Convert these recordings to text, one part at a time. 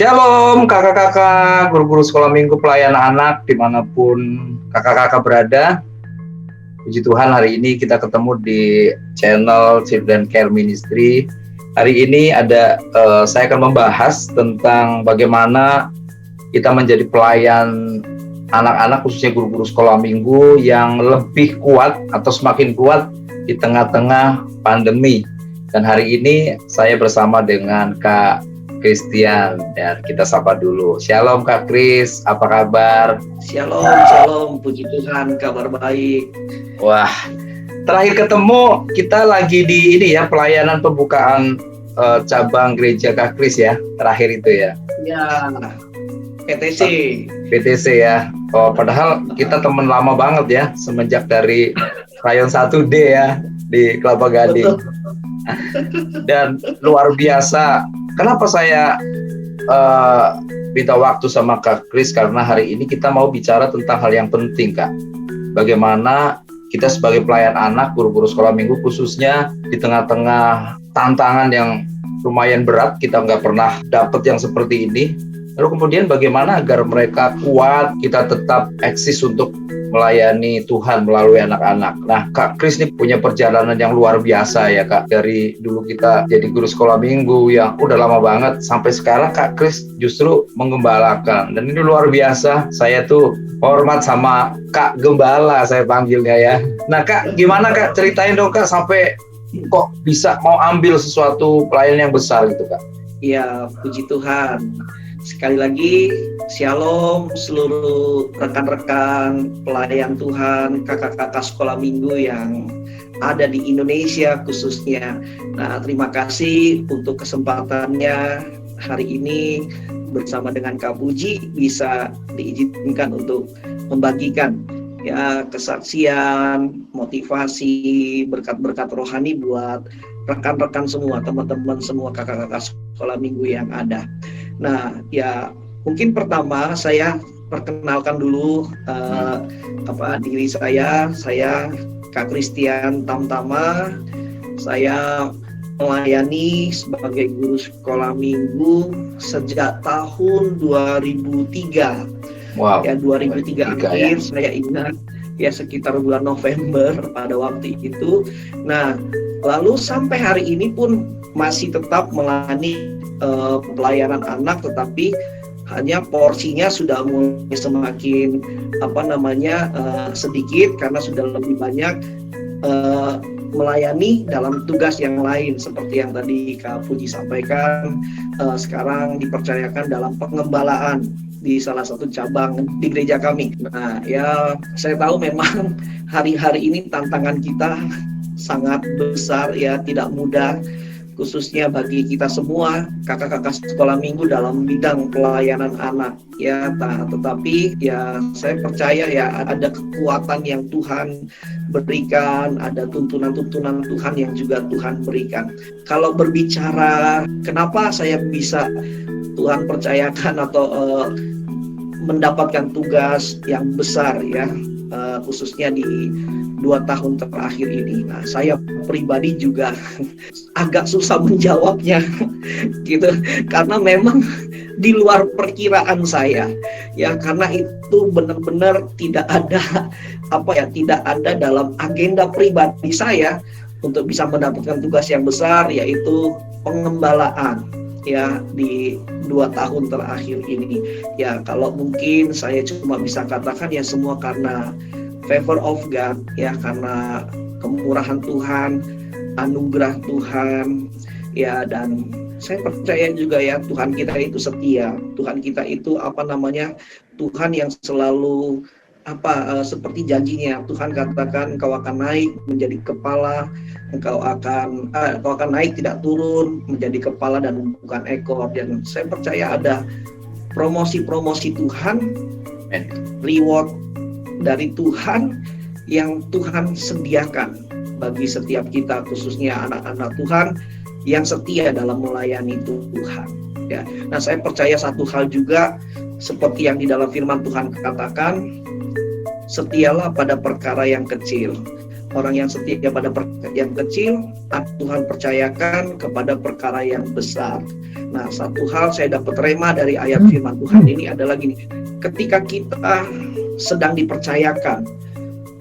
Shalom kakak-kakak, guru-guru sekolah minggu pelayanan anak dimanapun kakak-kakak berada. Puji Tuhan, hari ini kita ketemu di channel Children Care Ministry. Hari ini saya akan membahas tentang bagaimana kita menjadi pelayan anak-anak, khususnya guru-guru sekolah minggu yang lebih kuat atau semakin kuat di tengah-tengah pandemi. Dan hari ini saya bersama dengan Kak Christian, dan kita sapa dulu. Shalom Kak Chris, apa kabar? Shalom, puji Tuhan, kabar baik. Wah, terakhir ketemu kita lagi di ini ya, pelayanan pembukaan cabang gereja Kak Chris ya, terakhir itu ya. Ya, PTC. PTC ya. Oh, padahal kita teman lama banget ya, semenjak dari Rayon 1D ya, di Kelapa Gading. Dan luar biasa. Kenapa saya minta waktu sama Kak Chris? Karena hari ini kita mau bicara tentang hal yang penting, Kak. Bagaimana kita sebagai pelayan anak, guru-guru sekolah minggu khususnya di tengah-tengah tantangan yang lumayan berat, kita nggak pernah dapat yang seperti ini. Lalu kemudian bagaimana agar mereka kuat, kita tetap eksis untuk melayani Tuhan melalui anak-anak. Nah, Kak Chris ini punya perjalanan yang luar biasa ya, Kak. Dari dulu kita jadi guru sekolah minggu yang udah lama banget, sampai sekarang Kak Chris justru menggembalakan. Dan ini luar biasa. Saya tuh hormat sama Kak Gembala, saya panggilnya ya. Nah, Kak, gimana Kak? Ceritain dong, Kak, sampai kok bisa mau ambil sesuatu pelayanan yang besar gitu, Kak. Ya, puji Tuhan. Sekali lagi, shalom seluruh rekan-rekan pelayan Tuhan, kakak-kakak sekolah minggu yang ada di Indonesia khususnya. Nah, terima kasih untuk kesempatannya hari ini bersama dengan Kak Puji bisa diizinkan untuk membagikan ya kesaksian, motivasi, berkat-berkat rohani buat rekan-rekan semua, teman-teman semua, kakak-kakak sekolah minggu yang ada. Nah, ya mungkin pertama saya perkenalkan dulu diri saya Kak Christian Tamtama. Saya melayani sebagai guru sekolah minggu sejak tahun 2003. Wow. Ya 2003 akhir ya. Saya ingat ya sekitar bulan November pada waktu itu. Nah, lalu sampai hari ini pun masih tetap melayani pelayanan anak, tetapi hanya porsinya sudah mulai semakin sedikit karena sudah lebih banyak melayani dalam tugas yang lain seperti yang tadi Kak Puji sampaikan. Sekarang dipercayakan dalam pengembalaan di salah satu cabang di gereja kami. Nah, ya saya tahu memang hari-hari ini tantangan kita sangat besar ya, tidak mudah, khususnya bagi kita semua kakak-kakak sekolah minggu dalam bidang pelayanan anak ya. Tetapi ya saya percaya ya ada kekuatan yang Tuhan berikan, ada tuntunan-tuntunan Tuhan yang juga Tuhan berikan. Kalau berbicara kenapa saya bisa Tuhan percayakan atau mendapatkan tugas yang besar ya, khususnya di 2 tahun terakhir ini. Nah, saya pribadi juga agak susah menjawabnya gitu, karena memang di luar perkiraan saya ya, karena itu benar-benar tidak ada dalam agenda pribadi saya untuk bisa mendapatkan tugas yang besar, yaitu pengembalaan ya di 2 tahun terakhir ini. Ya, kalau mungkin saya cuma bisa katakan ya semua karena favor of God ya, karena kemurahan Tuhan, anugerah Tuhan ya. Dan saya percaya juga ya Tuhan kita itu setia. Tuhan kita itu Tuhan yang selalu seperti janjinya. Tuhan katakan engkau akan naik menjadi kepala, engkau akan naik tidak turun menjadi kepala dan bukan ekor. Dan saya percaya ada promosi Tuhan, reward dari Tuhan yang Tuhan sediakan bagi setiap kita, khususnya anak-anak Tuhan yang setia dalam melayani Tuhan ya. Nah, saya percaya satu hal juga seperti yang di dalam firman Tuhan katakan, setialah pada perkara yang kecil, orang yang setia pada perkara yang kecil, Tuhan percayakan kepada perkara yang besar. Nah, satu hal saya dapat rema dari ayat firman Tuhan ini adalah gini, ketika kita sedang dipercayakan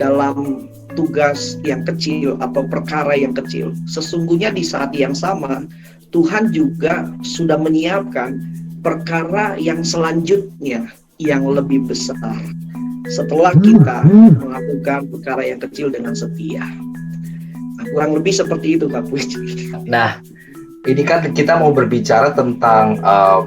dalam tugas yang kecil atau perkara yang kecil, sesungguhnya di saat yang sama Tuhan juga sudah menyiapkan perkara yang selanjutnya yang lebih besar setelah kita melakukan perkara yang kecil dengan setia. Nah, kurang lebih seperti itu, Kak Puji. Nah, ini kan kita mau berbicara tentang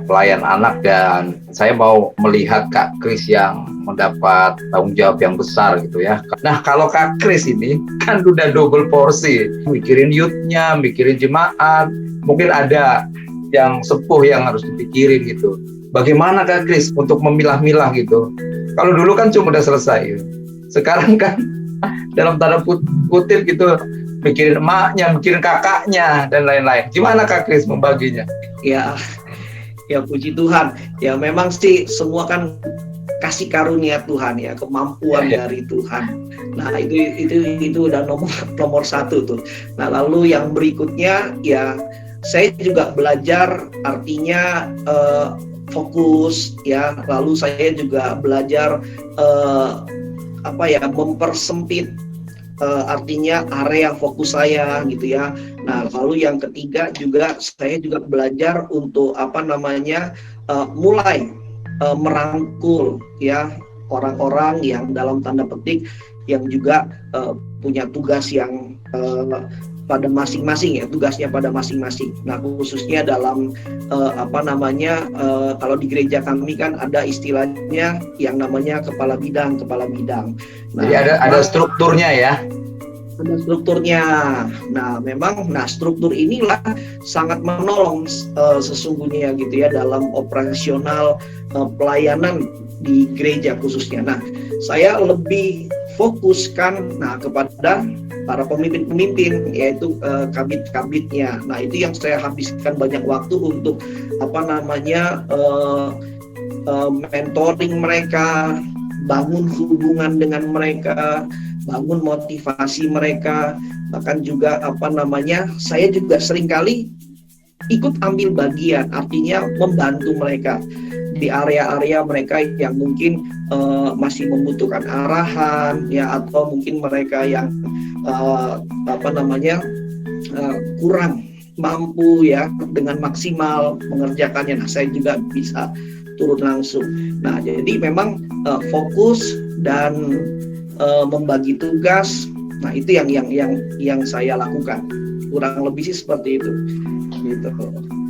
pelayan anak, dan saya mau melihat Kak Kris yang mendapat tanggung jawab yang besar gitu ya. Nah, kalau Kak Kris ini kan udah double porsi, mikirin youth-nya, mikirin jemaat, mungkin ada yang sepuh yang harus dipikirin gitu. Bagaimana Kak Kris untuk memilah-milah gitu? Kalau dulu kan cuma udah selesai, sekarang kan dalam tanda kutip gitu, mikirin emaknya, mikirin kakaknya, dan lain-lain. Gimana Kak Kris membaginya? Ya puji Tuhan. Ya memang sih semua kan kasih karunia Tuhan ya, kemampuan dari Tuhan. Nah itu udah nomor satu tuh. Nah lalu yang berikutnya ya saya juga belajar artinya fokus ya. Lalu saya juga belajar mempersempit artinya area fokus saya gitu ya. Nah, lalu yang ketiga juga saya juga belajar untuk mulai merangkul ya orang-orang yang dalam tanda petik yang juga punya tugas yang pada masing-masing ya, tugasnya pada masing-masing. Nah, khususnya dalam kalau di gereja kami kan ada istilahnya yang namanya kepala bidang. Nah, jadi ada strukturnya ya. Ada strukturnya. Nah, memang struktur inilah sangat menolong sesungguhnya gitu ya dalam operasional pelayanan di gereja khususnya. Nah, saya lebih fokuskan kepada para pemimpin-pemimpin, yaitu kabit-kabitnya. Nah, itu yang saya habiskan banyak waktu untuk mentoring mereka, bangun hubungan dengan mereka, bangun motivasi mereka, bahkan juga saya juga seringkali ikut ambil bagian, artinya membantu mereka di area-area mereka yang mungkin masih membutuhkan arahan ya, atau mungkin mereka yang kurang mampu ya dengan maksimal mengerjakannya. Nah, saya juga bisa turun langsung. Nah, jadi memang fokus dan membagi tugas. Nah, itu yang saya lakukan. Kurang lebih sih seperti itu. Gitu.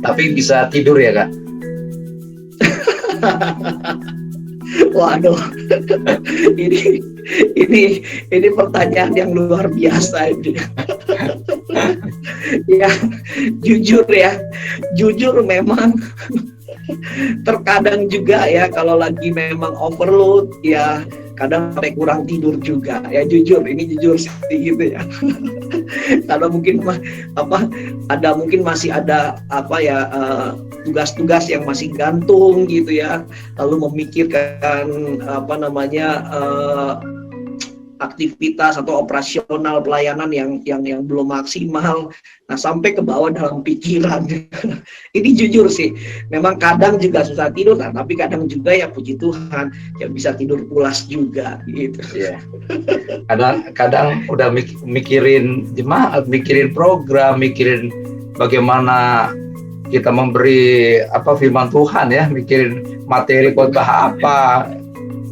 Tapi bisa tidur ya, Kak? Waduh, ini pertanyaan yang luar biasa ini. Ya, jujur memang terkadang juga ya kalau lagi memang overload ya kadang sampai kurang tidur juga ya, jujur sih gitu ya. Karena mungkin masih ada tugas-tugas yang masih gantung gitu ya, lalu memikirkan aktivitas atau operasional pelayanan yang belum maksimal. Nah, sampai ke bawah dalam pikiran. Ini jujur sih, memang kadang juga susah tidur, tapi kadang juga ya puji Tuhan ya bisa tidur pulas juga gitu. Yeah. Kadang udah mikirin jemaat, mikirin program, mikirin bagaimana kita memberi firman Tuhan ya, mikirin materi khotbah apa,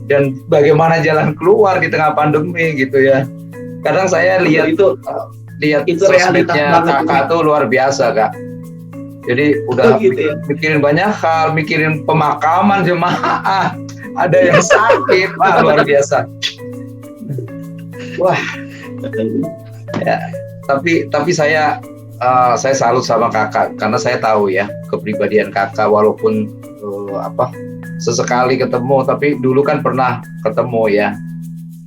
dan bagaimana jalan keluar di tengah pandemi gitu ya. Kadang saya lihat sosmednya kakak tuh luar biasa, Kak. Jadi udah mikirin banyak hal, mikirin pemakaman jemaah, ada yang sakit, luar biasa. Wah, ya. Tapi saya salut sama kakak karena saya tahu ya kepribadian kakak, walaupun sesekali ketemu, tapi dulu kan pernah ketemu ya.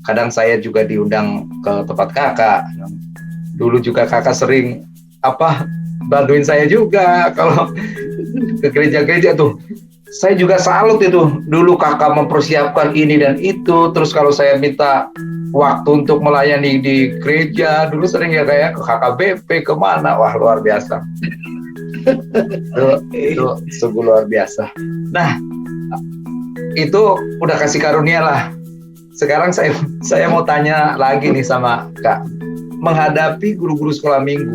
Kadang saya juga diundang ke tempat kakak. Dulu juga kakak sering bantuin saya juga kalau ke gereja-gereja tuh. saya juga salut itu. Dulu kakak mempersiapkan ini dan itu. Terus kalau saya minta waktu untuk melayani di gereja, dulu sering ya kayak ke KKBP kemana, wah luar biasa. itu sungguh luar biasa. Nah, itu udah kasih karunia lah. Sekarang saya mau tanya lagi nih sama Kak, menghadapi guru-guru sekolah minggu.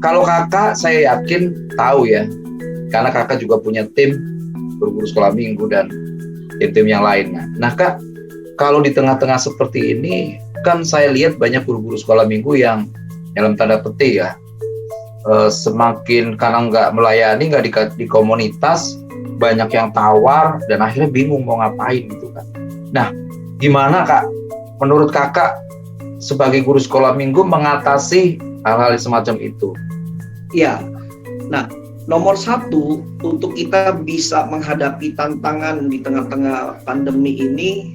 Kalau kakak saya yakin tahu ya, karena kakak juga punya tim guru-guru sekolah minggu dan tim-tim yang lainnya. Nah Kak, kalau di tengah-tengah seperti ini, kan saya lihat banyak guru-guru sekolah minggu yang dalam tanda petik ya, semakin karena nggak melayani, nggak di komunitas, banyak yang tawar dan akhirnya bingung mau ngapain gitu kan. Nah, gimana Kak, menurut kakak sebagai guru sekolah minggu mengatasi hal-hal semacam itu? Ya, nah nomor satu untuk kita bisa menghadapi tantangan di tengah-tengah pandemi ini,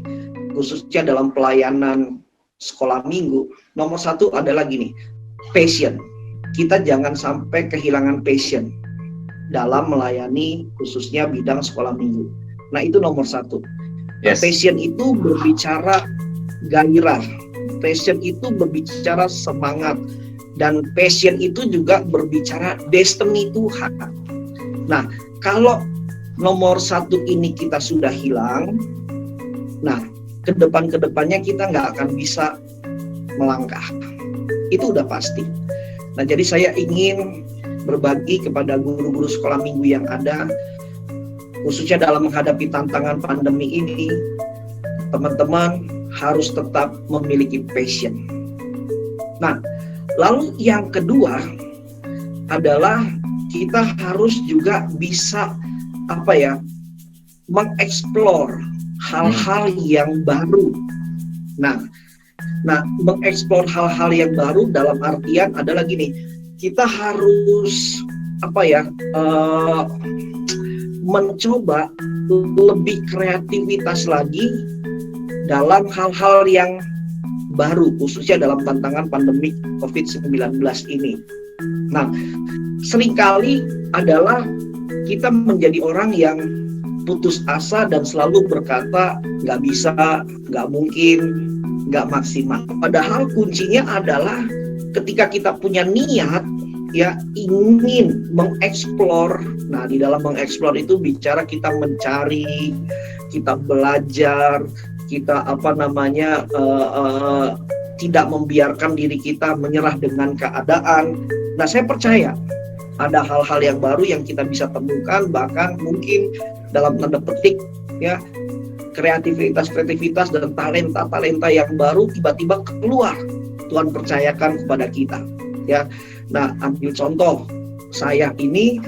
khususnya dalam pelayanan sekolah minggu, nomor satu adalah gini, passion. Kita jangan sampai kehilangan passion dalam melayani khususnya bidang sekolah minggu. Nah itu nomor satu. Yes. Passion itu berbicara gairah, passion itu berbicara semangat, dan passion itu juga berbicara destiny Tuhan. Nah, kalau nomor satu ini kita sudah hilang, nah, kedepannya kita nggak akan bisa melangkah. Itu udah pasti. Nah, jadi saya ingin berbagi kepada guru-guru sekolah minggu yang ada, khususnya dalam menghadapi tantangan pandemi ini, teman-teman harus tetap memiliki passion. Nah, lalu yang kedua adalah kita harus juga bisa mengeksplor hal-hal yang baru. Nah, mengeksplor hal-hal yang baru dalam artian adalah gini, kita harus mencoba lebih kreativitas lagi dalam hal-hal yang baru, khususnya dalam tantangan pandemi COVID-19 ini. Nah, seringkali adalah kita menjadi orang yang putus asa dan selalu berkata nggak bisa, nggak mungkin, nggak maksimal. Padahal kuncinya adalah ketika kita punya niat ya ingin mengeksplor. Nah, di dalam mengeksplor itu bicara kita mencari, kita belajar, kita tidak membiarkan diri kita menyerah dengan keadaan. Nah, saya percaya ada hal-hal yang baru yang kita bisa temukan, bahkan mungkin dalam tanda petik ya kreativitas dan talenta yang baru tiba-tiba keluar. Tuhan percayakan kepada kita ya. Nah, ambil contoh, saya ini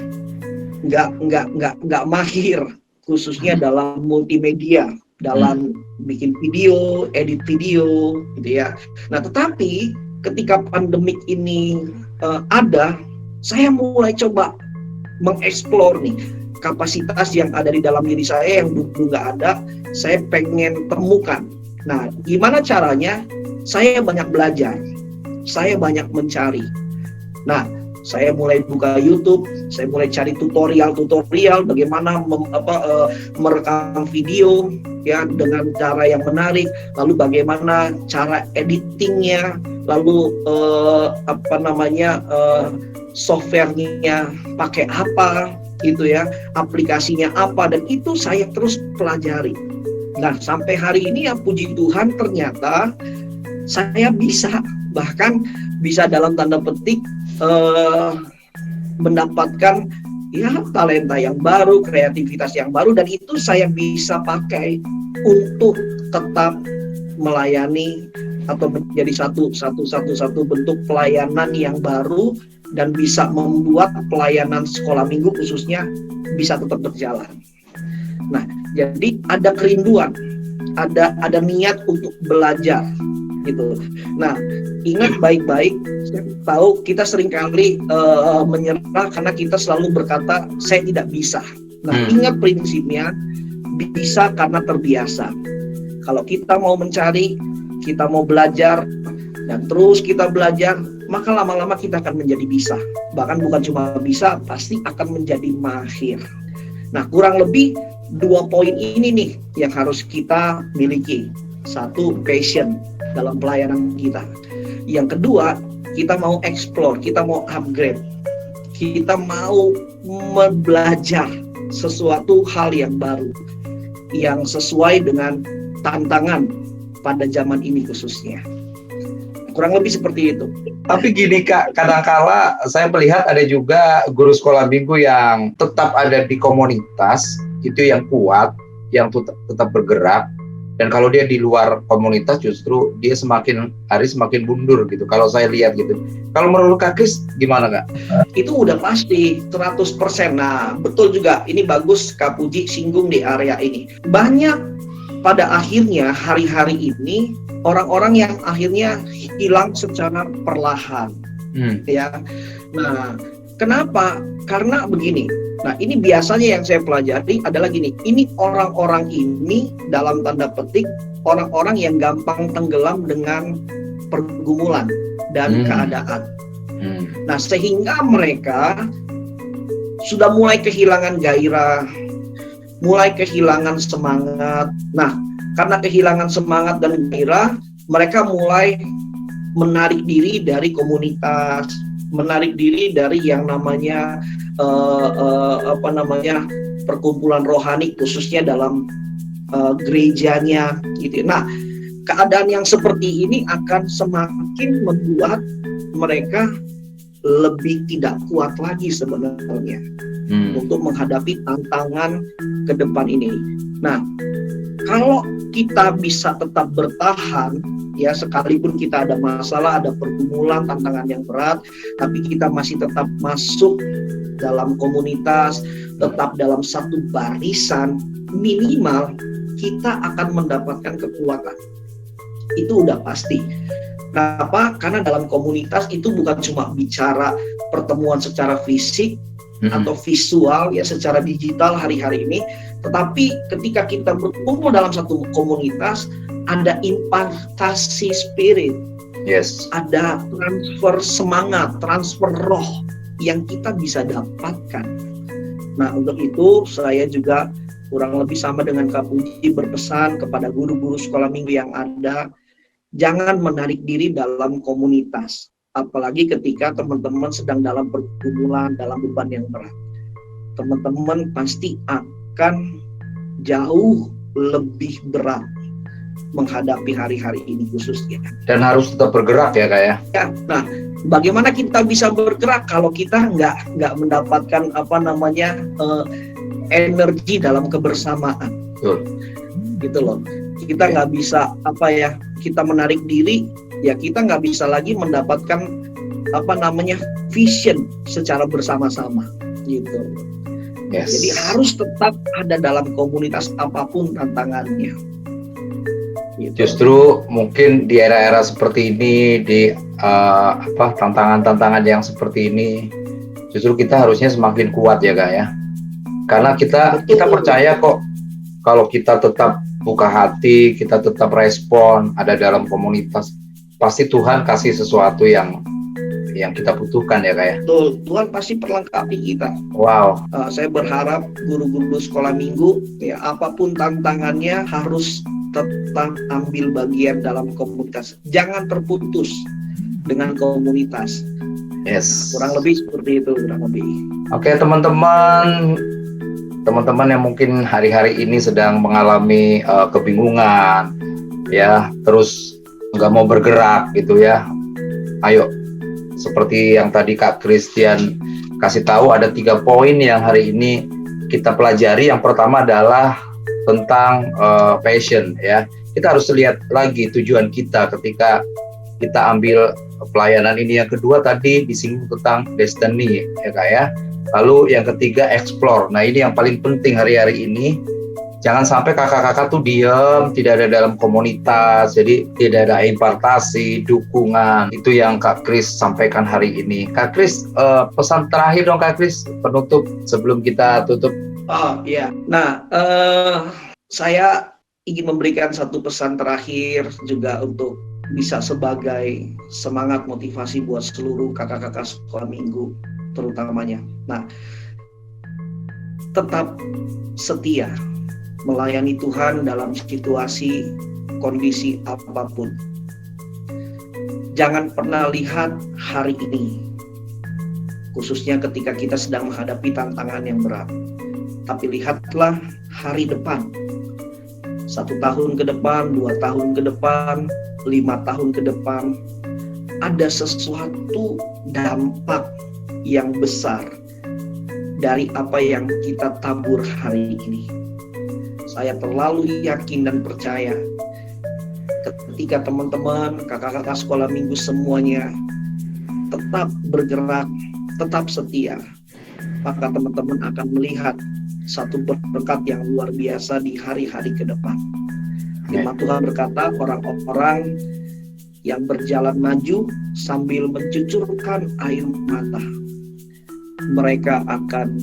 nggak mahir khususnya dalam multimedia, dalam bikin video, edit video, gitu ya. Nah, tetapi ketika pandemik ini ada, saya mulai coba mengeksplor nih kapasitas yang ada di dalam diri saya yang dulu nggak ada. Saya pengen temukan. Nah, gimana caranya? Saya banyak belajar, saya banyak mencari. Nah, saya mulai buka YouTube, saya mulai cari tutorial bagaimana merekam video ya dengan cara yang menarik, lalu bagaimana cara editingnya, lalu softwarenya pakai apa gitu ya, aplikasinya apa, dan itu saya terus pelajari. Nah, sampai hari ini ya puji Tuhan ternyata saya bahkan bisa dalam tanda petik mendapatkan ya talenta yang baru, kreativitas yang baru, dan itu saya bisa pakai untuk tetap melayani atau menjadi satu bentuk pelayanan yang baru dan bisa membuat pelayanan sekolah minggu khususnya bisa tetap berjalan. Nah, jadi ada kerinduan, ada niat untuk belajar gitu. Nah, ingat baik-baik, saya tahu kita seringkali menyerah karena kita selalu berkata saya tidak bisa. Nah, ingat prinsipnya, bisa karena terbiasa. Kalau kita mau mencari, kita mau belajar, dan terus kita belajar, maka lama-lama kita akan menjadi bisa. Bahkan bukan cuma bisa, pasti akan menjadi mahir. Nah, kurang lebih 2 poin ini nih yang harus kita miliki. Satu, passion dalam pelayanan kita. Yang kedua, kita mau explore, kita mau upgrade. Kita mau belajar sesuatu hal yang baru, yang sesuai dengan tantangan pada zaman ini khususnya. Kurang lebih seperti itu. Tapi gini Kak, kadangkala saya melihat ada juga guru sekolah minggu yang tetap ada di komunitas, itu yang kuat, yang tetap bergerak. Dan kalau dia di luar komunitas justru dia semakin hari semakin mundur gitu. Kalau saya lihat gitu. Kalau menurut Kak Kris gimana Kak? Itu udah pasti 100%. Nah, betul juga. Ini bagus Kak Puji singgung di area ini. Banyak pada akhirnya hari-hari ini orang-orang yang akhirnya hilang secara perlahan. Ya. Nah, kenapa? Karena begini. Nah, ini biasanya yang saya pelajari adalah gini. Ini orang-orang ini dalam tanda petik orang-orang yang gampang tenggelam dengan pergumulan dan keadaan. Nah, sehingga mereka sudah mulai kehilangan gairah, mulai kehilangan semangat. Nah, karena kehilangan semangat dan gairah, mereka mulai menarik diri dari komunitas, menarik diri dari yang namanya perkumpulan rohani, khususnya dalam gerejanya gitu. Nah, keadaan yang seperti ini akan semakin membuat mereka lebih tidak kuat lagi sebenarnya untuk menghadapi tantangan ke depan ini. Nah, kalau kita bisa tetap bertahan, ya sekalipun kita ada masalah, ada pergumulan, tantangan yang berat, tapi kita masih tetap masuk dalam komunitas, tetap dalam satu barisan, minimal kita akan mendapatkan kekuatan. Itu udah pasti. Kenapa? Karena dalam komunitas itu bukan cuma bicara pertemuan secara fisik atau visual ya secara digital hari-hari ini, tetapi ketika kita berkumpul dalam satu komunitas ada impartasi spirit, ada transfer semangat, transfer roh yang kita bisa dapatkan. Nah, untuk itu saya juga kurang lebih sama dengan Kak Puji berpesan kepada guru-guru sekolah minggu yang ada, jangan menarik diri dalam komunitas, apalagi ketika teman-teman sedang dalam pergumulan, dalam beban yang berat. Teman-teman pasti akan jauh lebih berat menghadapi hari-hari ini khususnya. Dan harus tetap bergerak ya Kak ya? Ya, nah bagaimana kita bisa bergerak kalau kita nggak mendapatkan energi dalam kebersamaan? Gitu loh. Kita nggak bisa kita menarik diri, ya kita nggak bisa lagi mendapatkan vision secara bersama-sama gitu. Jadi harus tetap ada dalam komunitas apapun tantangannya. Gitu. Justru mungkin di era-era seperti ini, di tantangan-tantangan yang seperti ini, justru kita harusnya semakin kuat ya Kak ya. Karena kita percaya kok kalau kita tetap buka hati, kita tetap respon, ada dalam komunitas, pasti Tuhan kasih sesuatu yang kita butuhkan ya Kak ya. Betul, Tuhan pasti perlengkapi kita. Wow. Saya berharap guru-guru sekolah minggu ya apapun tantangannya harus tetap ambil bagian dalam komunitas. Jangan terputus dengan komunitas. Kurang lebih seperti itu, kurang lebih. Oke, teman-teman yang mungkin hari-hari ini sedang mengalami kebingungan ya, terus nggak mau bergerak gitu ya. Ayo, seperti yang tadi Kak Christian kasih tahu, ada 3 poin yang hari ini kita pelajari. Yang pertama adalah tentang passion ya. Kita harus lihat lagi tujuan kita ketika kita ambil pelayanan ini. Yang kedua tadi disinggung tentang destiny ya Kak ya. Lalu yang ketiga explore. Nah, ini yang paling penting hari-hari ini. Jangan sampai kakak-kakak tuh diam, tidak ada dalam komunitas, jadi tidak ada impartasi, dukungan. Itu yang Kak Kris sampaikan hari ini. Kak Kris, pesan terakhir dong Kak Kris, penutup sebelum kita tutup. Oh iya, nah saya ingin memberikan satu pesan terakhir juga untuk bisa sebagai semangat motivasi buat seluruh kakak-kakak sekolah minggu terutamanya. Nah, tetap setia melayani Tuhan dalam situasi kondisi apapun. Jangan pernah lihat hari ini, khususnya ketika kita sedang menghadapi tantangan yang berat. Tapi lihatlah hari depan. 1 tahun ke depan, 2 tahun ke depan, 5 tahun ke depan. Ada sesuatu dampak yang besar dari apa yang kita tabur hari ini. Saya terlalu yakin dan percaya ketika teman-teman, kakak-kakak sekolah minggu semuanya tetap bergerak, tetap setia, maka teman-teman akan melihat satu berkat yang luar biasa di hari-hari ke depan. Firman Tuhan berkata, orang-orang yang berjalan maju sambil mencucurkan air mata, mereka akan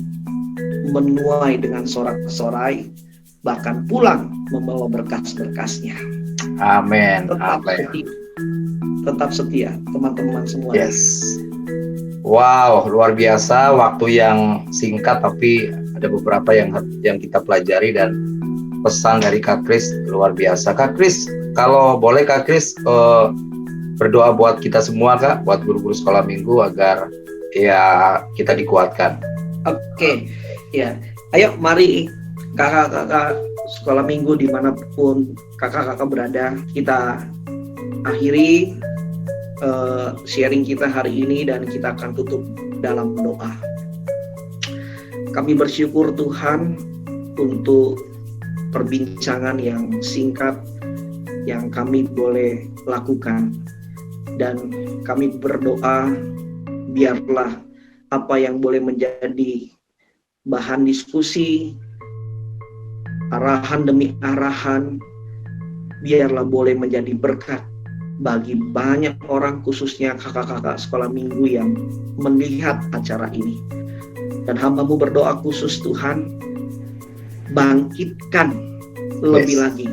menuai dengan sorak-sorai, bahkan pulang membawa berkas-berkasnya. Amin. Tetap setia, teman-teman semua. Yes. Wow, luar biasa. Waktu yang singkat, tapi ada beberapa yang kita pelajari, dan pesan dari Kak Kris luar biasa. Kak Kris, kalau boleh Kak Kris berdoa buat kita semua, Kak, buat guru-guru sekolah minggu agar ya kita dikuatkan. Oke, ya. Ayo mari kakak-kakak sekolah minggu dimanapun kakak-kakak berada, kita akhiri sharing kita hari ini dan kita akan tutup dalam doa. Kami bersyukur Tuhan untuk perbincangan yang singkat yang kami boleh lakukan, dan kami berdoa biarlah apa yang boleh menjadi bahan diskusi, arahan demi arahan, biarlah boleh menjadi berkat bagi banyak orang, khususnya kakak-kakak sekolah minggu yang melihat acara ini. Dan hamba-Mu berdoa khusus Tuhan, bangkitkan lebih lagi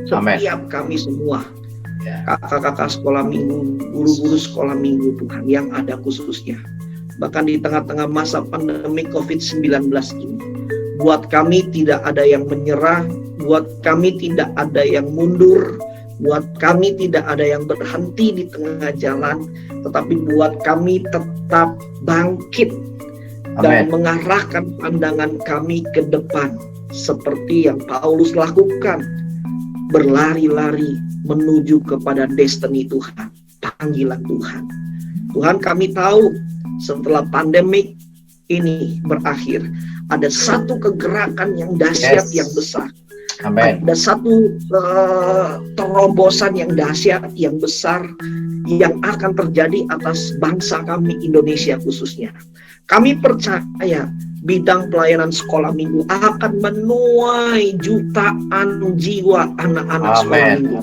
setiap kami semua, kakak-kakak sekolah minggu, guru-guru sekolah minggu Tuhan yang ada khususnya. Bahkan di tengah-tengah masa pandemi COVID-19 ini, buat kami tidak ada yang menyerah, buat kami tidak ada yang mundur, buat kami tidak ada yang berhenti di tengah jalan, tetapi buat kami tetap bangkit dan mengarahkan pandangan kami ke depan seperti yang Paulus lakukan, berlari-lari menuju kepada destiny Tuhan, panggilan Tuhan. Tuhan, kami tahu setelah pandemik ini berakhir, ada satu kegerakan yang dahsyat, yang besar. Ada satu terobosan yang dahsyat, yang besar, yang akan terjadi atas bangsa kami Indonesia khususnya. Kami percaya bidang pelayanan sekolah minggu akan menuai jutaan jiwa anak-anak sekolah minggu.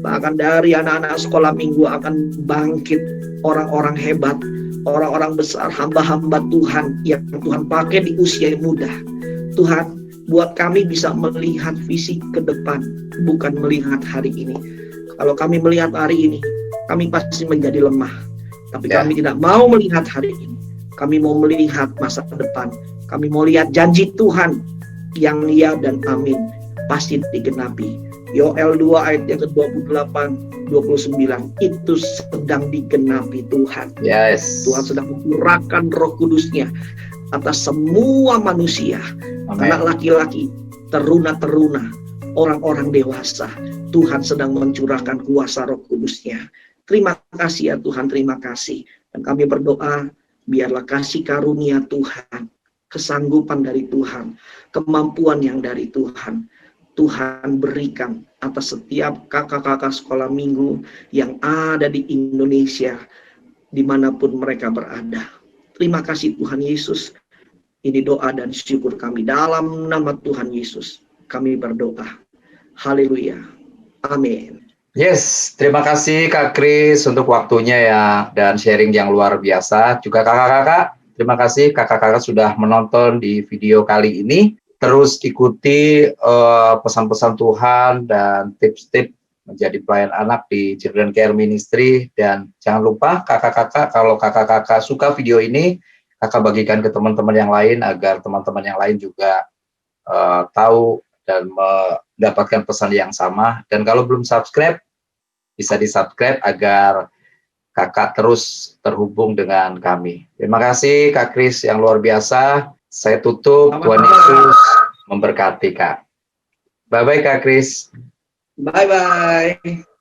Bahkan dari anak-anak sekolah minggu akan bangkit orang-orang hebat, orang-orang besar, hamba-hamba Tuhan yang Tuhan pakai di usia muda. Tuhan, buat kami bisa melihat visi ke depan, bukan melihat hari ini. Kalau kami melihat hari ini, kami pasti menjadi lemah. Tapi kami tidak mau melihat hari ini. Kami mau melihat masa depan. Kami mau lihat janji Tuhan yang ya dan amin pasti digenapi. Yoel 2 ayat yang ke-28, 29 itu sedang digenapi Tuhan. Tuhan sedang mencurahkan Roh Kudus-Nya atas semua manusia, anak laki-laki, teruna-teruna, orang-orang dewasa. Tuhan sedang mencurahkan kuasa Roh Kudus-Nya. Terima kasih ya Tuhan, terima kasih. Dan kami berdoa, biarlah kasih karunia Tuhan, kesanggupan dari Tuhan, kemampuan yang dari Tuhan, Tuhan berikan atas setiap kakak-kakak sekolah minggu yang ada di Indonesia, dimanapun mereka berada. Terima kasih Tuhan Yesus. Ini doa dan syukur kami dalam nama Tuhan Yesus. Kami berdoa. Haleluya. Amin. Yes, terima kasih Kak Kris untuk waktunya ya, dan sharing yang luar biasa. Juga kakak-kakak, terima kasih kakak-kakak sudah menonton di video kali ini. Terus ikuti pesan-pesan Tuhan dan tips-tips menjadi pelayan anak di Children Care Ministry. Dan jangan lupa kakak-kakak, kalau kakak-kakak suka video ini, kakak bagikan ke teman-teman yang lain agar teman-teman yang lain juga tahu dan mendapatkan pesan yang sama. Dan kalau belum subscribe, bisa di-subscribe agar Kakak terus terhubung dengan kami. Terima kasih Kak Kris yang luar biasa. Saya tutup. Tuhan Yesus memberkati Kak. Bye-bye Kak Kris. Bye-bye.